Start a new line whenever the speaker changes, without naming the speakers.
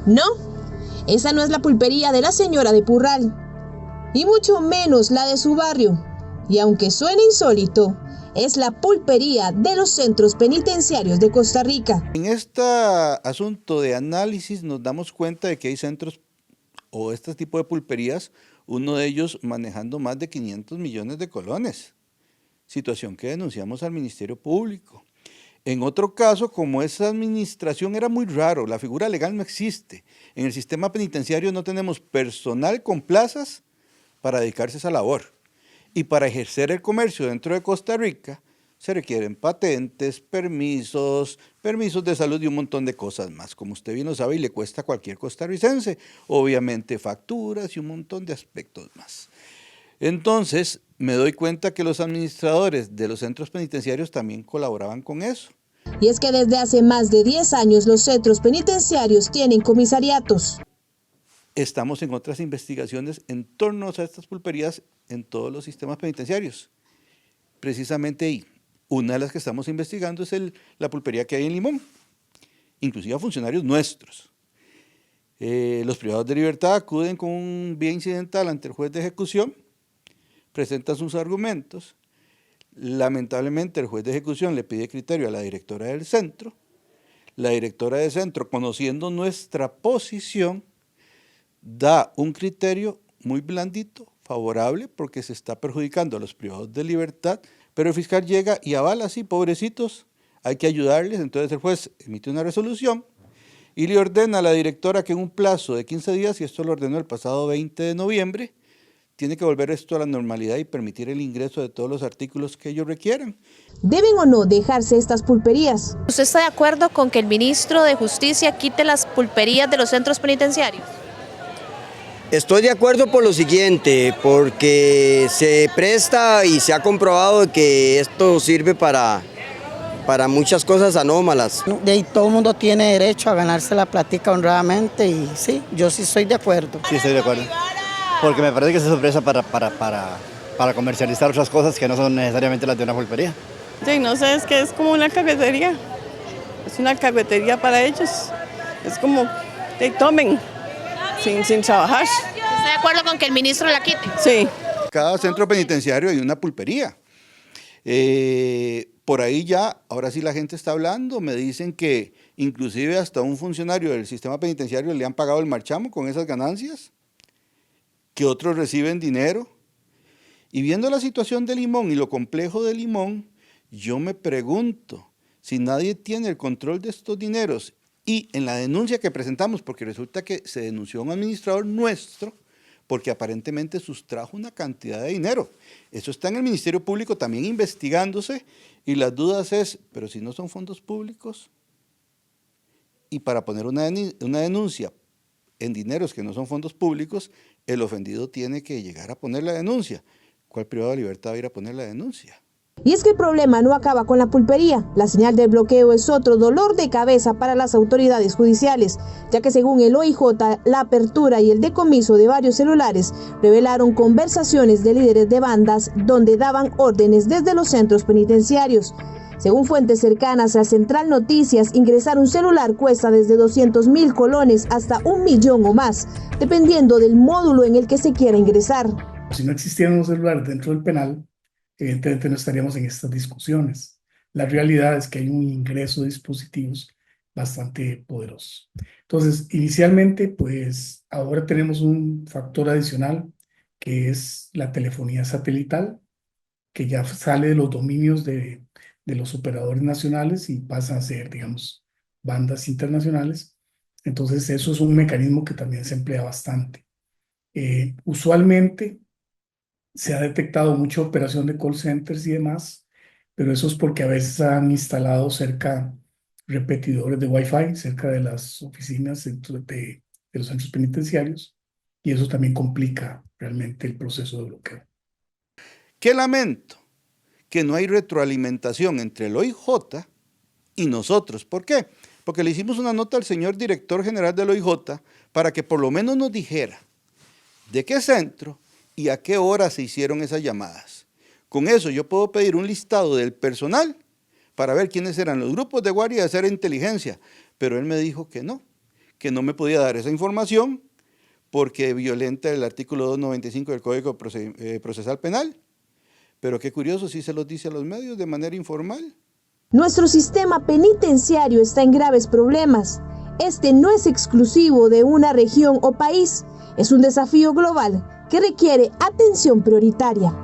No, esa no es la pulpería de la señora de Purral, y mucho menos la de su barrio. Y aunque suene insólito, es la pulpería de los centros penitenciarios de Costa Rica.
En este asunto de análisis nos damos cuenta de que hay centros o este tipo de pulperías, uno de ellos manejando más de 500 millones de colones, situación que denunciamos al Ministerio Público. En otro caso, como esa administración era muy raro, la figura legal no existe, en el sistema penitenciario no tenemos personal con plazas para dedicarse a esa labor. Y para ejercer el comercio dentro de Costa Rica se requieren patentes, permisos de salud y un montón de cosas más, como usted bien lo sabe y le cuesta a cualquier costarricense, obviamente facturas y un montón de aspectos más. Entonces me doy cuenta que los administradores de los centros penitenciarios también colaboraban con eso.
Y es que desde hace más de 10 años los centros penitenciarios tienen comisariatos.
Estamos en otras investigaciones en torno a estas pulperías en todos los sistemas penitenciarios. Precisamente ahí, una de las que estamos investigando es la pulpería que hay en Limón, inclusive a funcionarios nuestros. Los privados de libertad acuden con un vía incidental ante el juez de ejecución, presentan sus argumentos. Lamentablemente el juez de ejecución le pide criterio a la directora del centro. La directora del centro, conociendo nuestra posición, da un criterio muy blandito, favorable, porque se está perjudicando a los privados de libertad, pero el fiscal llega y avala así, pobrecitos, hay que ayudarles. Entonces el juez emite una resolución y le ordena a la directora que en un plazo de 15 días, y esto lo ordenó el pasado 20 de noviembre, tiene que volver esto a la normalidad y permitir el ingreso de todos los artículos que ellos requieran.
¿Deben o no dejarse estas pulperías?
¿Usted está de acuerdo con que el ministro de Justicia quite las pulperías de los centros penitenciarios?
Estoy de acuerdo por lo siguiente, porque se presta y se ha comprobado que esto sirve para muchas cosas anómalas.
Todo el mundo tiene derecho a ganarse la platica honradamente y sí, yo sí estoy de acuerdo.
Sí, estoy de acuerdo, porque me parece que se presta para comercializar otras cosas que no son necesariamente las de una pulpería.
Sí, no sé, es que es como una cafetería, es una cafetería para ellos, es como que tomen sin trabajar.
¿Está de acuerdo con que el ministro la quite?
Sí.
Cada centro penitenciario hay una pulpería. Por ahí ya, ahora sí la gente está hablando, me dicen que inclusive hasta un funcionario del sistema penitenciario le han pagado el marchamo con esas ganancias, que otros reciben dinero. Y viendo la situación de Limón y lo complejo de Limón, yo me pregunto si nadie tiene el control de estos dineros. Y en la denuncia que presentamos, porque resulta que se denunció a un administrador nuestro, porque aparentemente sustrajo una cantidad de dinero. Eso está en el Ministerio Público también investigándose, y las dudas es, pero si no son fondos públicos, y para poner una denuncia en dineros que no son fondos públicos, el ofendido tiene que llegar a poner la denuncia. ¿Cuál privado de libertad va a ir a poner la denuncia?
Y es que el problema no acaba con la pulpería. La señal del bloqueo es otro dolor de cabeza para las autoridades judiciales, ya que según el OIJ, la apertura y el decomiso de varios celulares revelaron conversaciones de líderes de bandas donde daban órdenes desde los centros penitenciarios. Según fuentes cercanas a Central Noticias, ingresar un celular cuesta desde 200.000 colones hasta 1 millón o más, dependiendo del módulo en el que se quiera ingresar.
Si no existieran los celulares dentro del penal, evidentemente no estaríamos en estas discusiones. La realidad es que hay un ingreso de dispositivos bastante poderoso. Entonces, inicialmente, pues ahora tenemos un factor adicional que es la telefonía satelital, que ya sale de los dominios de los operadores nacionales y pasa a ser, digamos, bandas internacionales. Entonces, eso es un mecanismo que también se emplea bastante. Usualmente, se ha detectado mucha operación de call centers y demás, pero eso es porque a veces han instalado cerca repetidores de Wi-Fi, cerca de las oficinas de los centros penitenciarios, y eso también complica realmente el proceso de bloqueo.
Qué lamento que no hay retroalimentación entre el OIJ y nosotros. ¿Por qué? Porque le hicimos una nota al señor director general del OIJ para que por lo menos nos dijera de qué centro y a qué hora se hicieron esas llamadas. Con eso yo puedo pedir un listado del personal para ver quiénes eran los grupos de guardia de hacer inteligencia, pero él me dijo que no, que no me podía dar esa información porque violenta el artículo 295 del Código Procesal Penal. Pero qué curioso, sí se los dice a los medios de manera informal.
Nuestro sistema penitenciario está en graves problemas. Este no es exclusivo de una región o país, es un desafío global que requiere atención prioritaria.